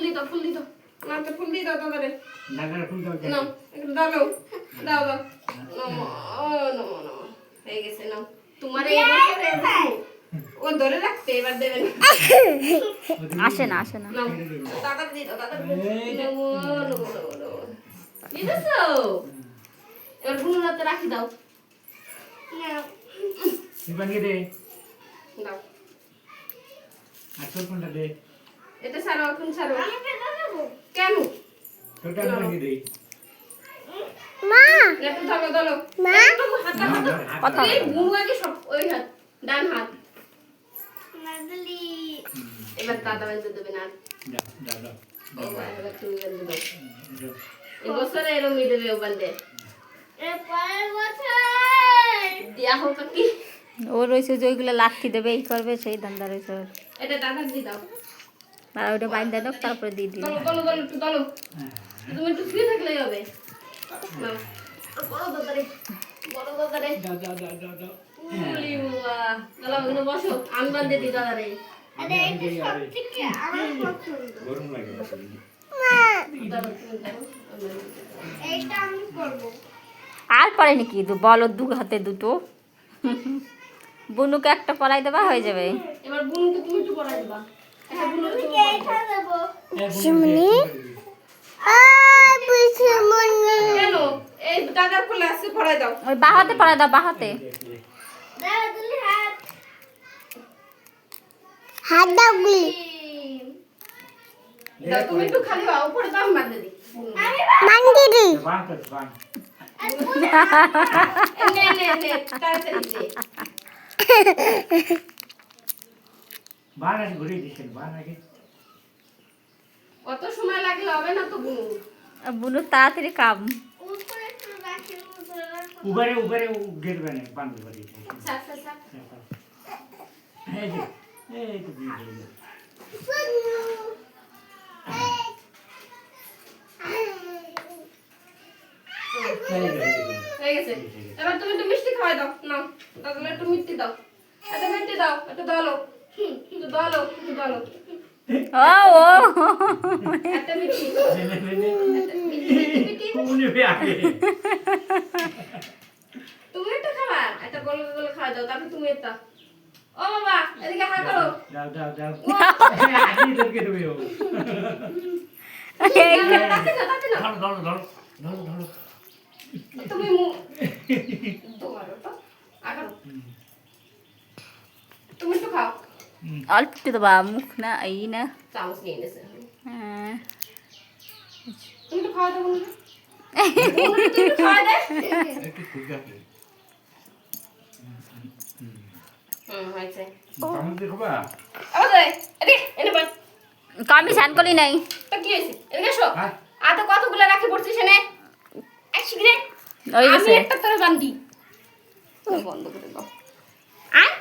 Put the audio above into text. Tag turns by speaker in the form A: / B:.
A: ফুল দি দাও মাকে ফুল দি দাও দাদারে
B: দাদার ফুল দাও
A: নাও একটু দাও দাও দাও ও নো হয়ে গেছে নাও তোমার এই বছরে ও ধরে রাখতে এবার দেবে না
C: আসে না
A: নাও দাদা দি দাও নো দিছো এবার গুনুর হাতে রাখি দাও নাও
B: শিবাঙ্গি দে
A: দাও
B: আর তোর কোনটা দে
A: এটা ছাড়ো এখন ছাড়ো কেন
B: তোরটা শিবাঙ্গি দে
D: মা
A: একটু ধরো
D: মা
A: একটু হাত
C: কথা
A: এই গুনু আগে সব ওই হাত ডান হাত
D: মাদলি
A: এবার দাদা বেঁধে দেবে না
B: দাও দাও
A: এবার তুমি বেঁধে দাও এই বছরে এরমই দেবে ও বান্ধে
D: এর পরের বছর
A: দিয়া হোক কি
C: ও রয়েছে যে ওইগুলো লাঠি দেবে এই করবে সেই ধান্দা রয়েছে ওর।
A: এটা দাদা দি দাও
C: আর ওইটা বাইন্দা দাও তারপরে দিয়ে দিবে
A: দলো একটু দলো তুমি একটু শুয়ে থাকলেই হবে নাও বড় দাদারে
B: দাও দাও দাও দাও দাও
A: উলি বাবা দাদা ওখানে বসো আমি বান্ধে দিই দাদারে
D: আরে এটা সবথেকে আমার পছন্দ
B: গরম লাগে
D: মা
A: দাদা তুমি দাও
D: এইটা আমি করব
C: আর পরে নাকি বলো দু হাতে দুটো বুনুকে একটা পরাই দেবা হয়ে যাবে
A: এবার বুনুকে তুমি একটু পড়াই দিবা হ্যাঁ বুনুকে
D: আমি
A: তুমি
D: এইটা দেব
B: শিমনি
D: আই বুঝি মনে
A: কেন এই দাদার কোলে আছে পড়াই দাও
C: ওই বাহাতে পরাই দাও বাহাতে
D: দাও তুমি হাত হাত দাও গুলি
A: দাও তুমি একটু খালি হও উপরে দাও আমি বান্ধে দিই
D: আমি মান্ডি দি
B: বান কর বান
A: নে তাড়াতাড়ি দে
B: বান আছে ঘুরে দিছেন বান আগে
A: কত সময় লাগলে হবে না তো বুনু
C: বুনু তাড়াতাড়ি কাম
D: উপরে একটু রাখি উপরে রাখো
B: উবারে উবারে গেরবে না বান করে দিছে
A: সাক সাক সাক
B: এই যে এই তো দিয়ে দিল
A: হয়ে গেছে এবার তুমি একটু মিষ্টি খাওয়াই দাও নাও দাদা একটু মিষ্টি দাও একটু দলো একটু দলো
C: ও ও
A: একটা মিষ্টি
B: কোনে বে আগে
A: তুমি একটা খাবা একটা গলে গলে খাওয়া দাও তারপর তুমি একটা ও বাবা এদিকে হা করো
B: দাও দাও দাও আগে তোকে দেবে ও
A: তাতে না
B: ধরো ধরো ধরো ধরো ধরো
A: তুমি তোমারও তো আগারো তুমি একটু খাও
C: অল্প একটু দেবা মুখ না এই না
A: চামচ নিয়ে এনেছে
C: হ্যাঁ
A: তুমি একটু খাওয়া দাও না তুমি একটু খাওয়া দে
B: একটু খুঁজে আছে
A: হয়েছে
B: বান দেখবা
A: আবার এদিকে এনে বল
C: আমি স্নান করি নাই
A: তো কি হয়েছে এদিকে এসো
B: হ্যাঁ
A: আর তো কতগুলো রাখি পড়ছিস এনে এক শিগরে
C: ওই
A: আমি
C: গেছে
A: একটা তোরে বান্ধি বন্ধ করে দাও আয়